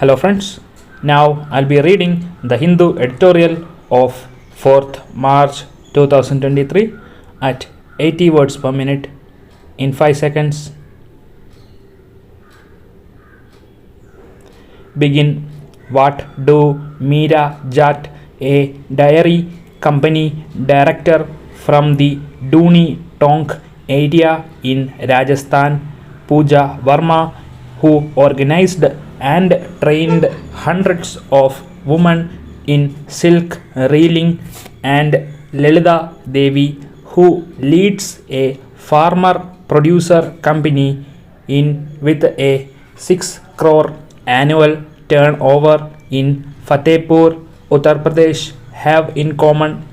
Hello friends, now I'll be reading the Hindu editorial of 4th March 2023 at 80 words per minute in 5 seconds. Begin. What do Meera Jat, a dairy company director from the Dooni Tonk area in Rajasthan, Pooja Verma, who organized and trained hundreds of women in silk reeling, and Lalita Devi, who leads a farmer producer company with a 6 crore annual turnover in Fatehpur, Uttar Pradesh, have in common.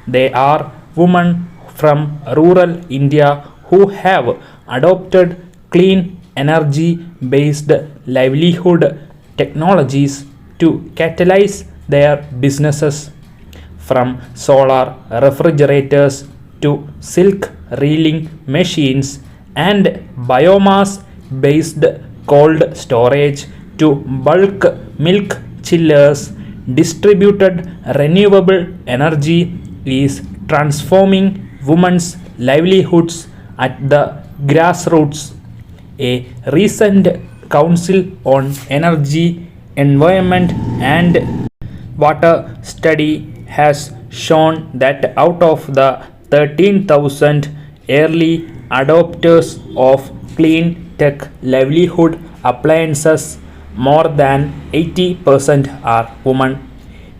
They are women from rural India who have adopted clean energy based livelihood technologies to catalyze their businesses, from solar refrigerators to silk reeling machines and biomass based cold storage to bulk milk chillers. Distributed renewable energy is transforming women's livelihoods at the grassroots. A recent Council on Energy, Environment and Water study has shown that out of the 13,000 early adopters of clean tech livelihood appliances, more than 80% are women.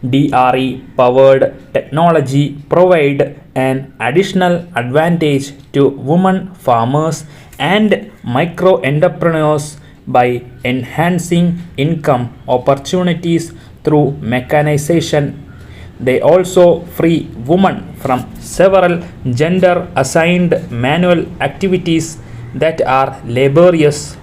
DRE powered technology provide an additional advantage to women farmers and micro entrepreneurs by enhancing income opportunities through mechanization. They also free women from several gender assigned manual activities that are laborious.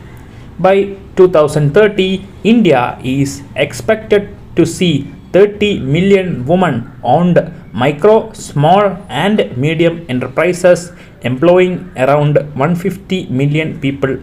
By 2030, India is expected to see 30 million women owned micro, small, and medium enterprises employing around 150 million people.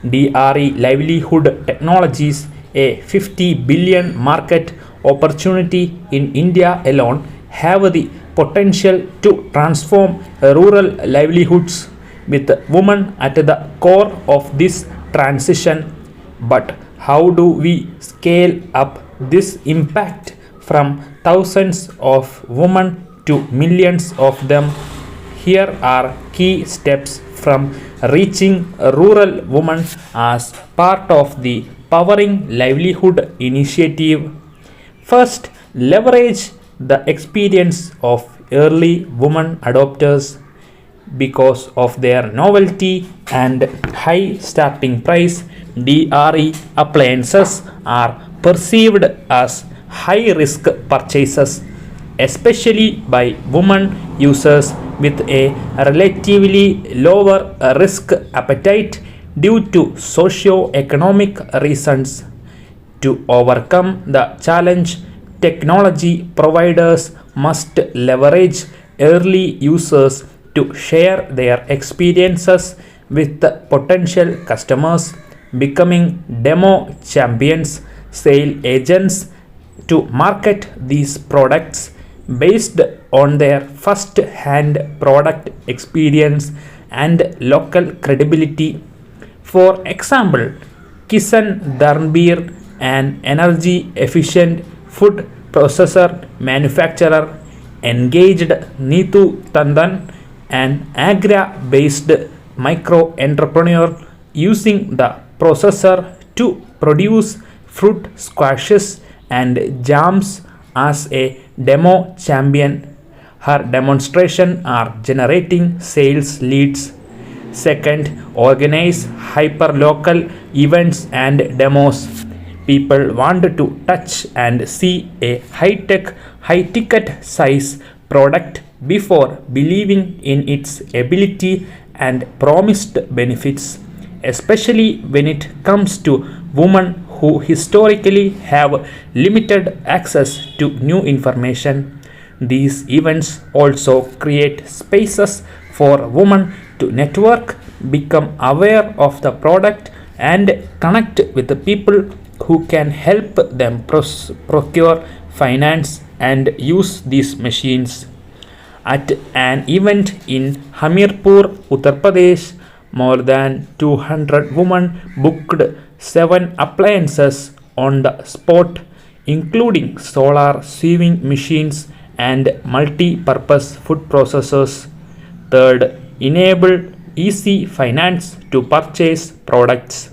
DRE livelihood technologies, a 50 billion market opportunity in India alone, have the potential to transform rural livelihoods, with women at the core of this transition. But how do we scale up this impact from thousands of women to millions of them? Here are key steps from reaching rural women as part of the Powering Livelihood initiative. First, leverage the experience of early women adopters. Because of their novelty and high starting price, DRE appliances are perceived as high risk purchases, especially by women users with a relatively lower risk appetite due to socio-economic reasons. To overcome the challenge, technology providers must leverage early users to share their experiences with the potential customers, becoming demo champions, sale agents to market these products based on their first hand product experience and local credibility. For example, Kisan Dharmbir, an energy efficient food processor manufacturer, engaged Neetu Tandan, an Agra based micro entrepreneur, using the processor to produce fruit squashes and jams as a demo champion. Her demonstration are generating sales leads. Second, organize hyperlocal events and demos. People want to touch and see a high-tech, high-ticket size product before believing in its ability and promised benefits, especially when it comes to women who historically have limited access to new information. These events also create spaces for women to network, become aware of the product, and connect with the people who can help them procure, finance, and use these machines. At an event in Hamirpur, Uttar Pradesh, more than 200 women booked 7 appliances on the spot, including solar sewing machines and multi-purpose food processors. Third, enable easy finance to purchase products.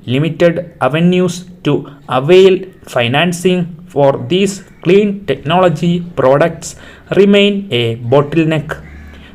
Limited avenues to avail financing for these clean technology products remain a bottleneck.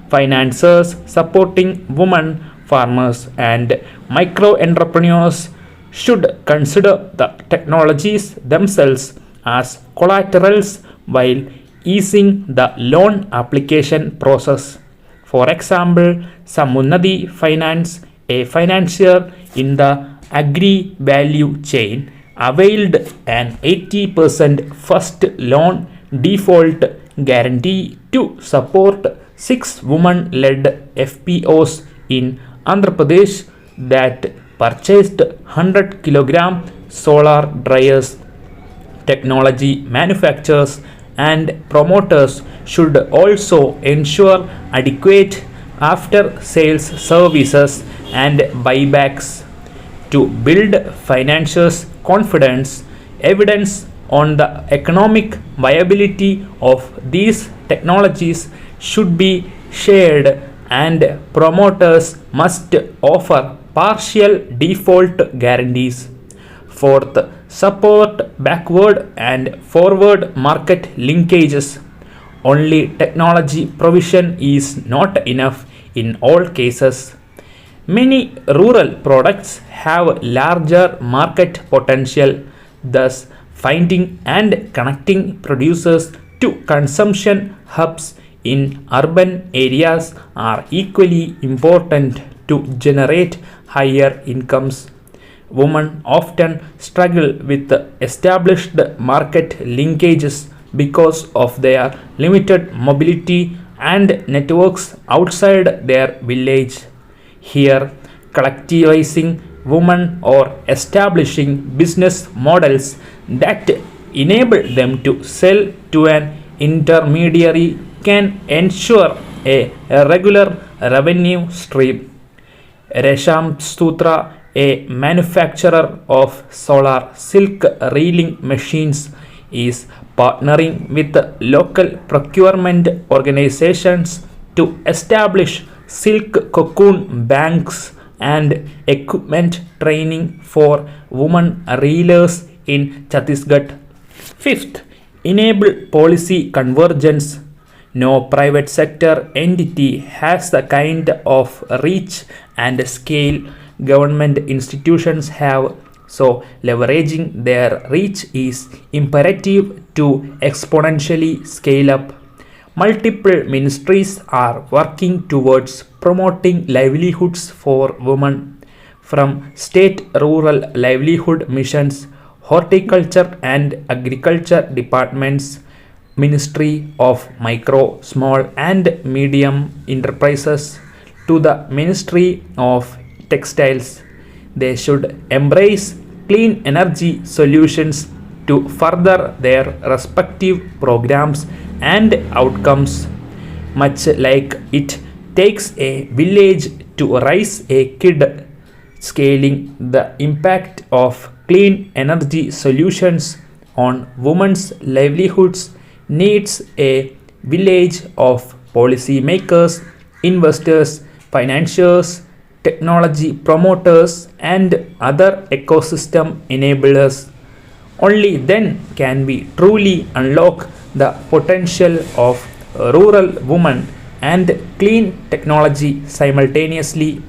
Financiers supporting women farmers and micro entrepreneurs should consider the technologies themselves as collaterals while easing the loan application process. For example, Samunnadi Finance, a financier in the agri value chain, availed an 80% first loan default guarantee to support 6 women led FPOs in Andhra Pradesh that purchased 100 kilogram solar dryers. Technology manufacturers and promoters should also ensure adequate after sales services and buybacks to build financiers' confidence. Evidence on the economic viability of these technologies should be shared, and promoters must offer partial default guarantees. Fourth, support backward and forward market linkages. Only technology provision is not enough in all cases. Many rural products have larger market potential, thus, finding and connecting producers to consumption hubs in urban areas are equally important to generate higher incomes. Women often struggle with established market linkages because of their limited mobility and networks outside their village. Here, collectivizing women or establishing business models that enable them to sell to an intermediary can ensure a regular revenue stream. Resham Sutra, a manufacturer of solar silk reeling machines, is partnering with local procurement organizations to establish silk cocoon banks and equipment training for women reelers in Chhattisgarh. Fifth, enable policy convergence. No private sector entity has the kind of reach and scale government institutions have, so leveraging their reach is imperative to exponentially scale up. Multiple ministries are working towards promoting livelihoods for women, from state rural livelihood missions, horticulture and agriculture departments, Ministry of Micro, Small and Medium Enterprises, to the Ministry of Textiles. They should embrace clean energy solutions to further their respective programs and outcomes. Much like it takes a village to raise a kid, scaling the impact of clean energy solutions on women's livelihoods needs a village of policymakers, investors, financiers, technology promoters, and other ecosystem enablers. Only then can we truly unlock the potential of rural women and clean technology simultaneously.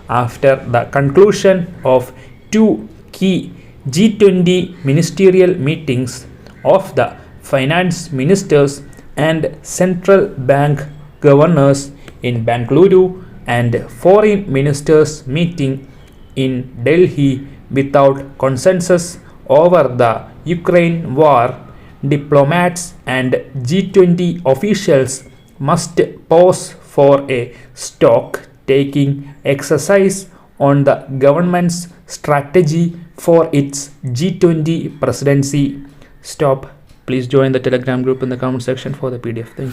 After the conclusion of 2 key G20 ministerial meetings of the finance ministers and central bank governors in Bangalore and foreign ministers meeting in Delhi without consensus over the Ukraine war, diplomats and G20 officials must pause for a stock taking exercise on the government's strategy for its G20 presidency. Stop. Please join the Telegram group in the comment section for the PDF. Thank you.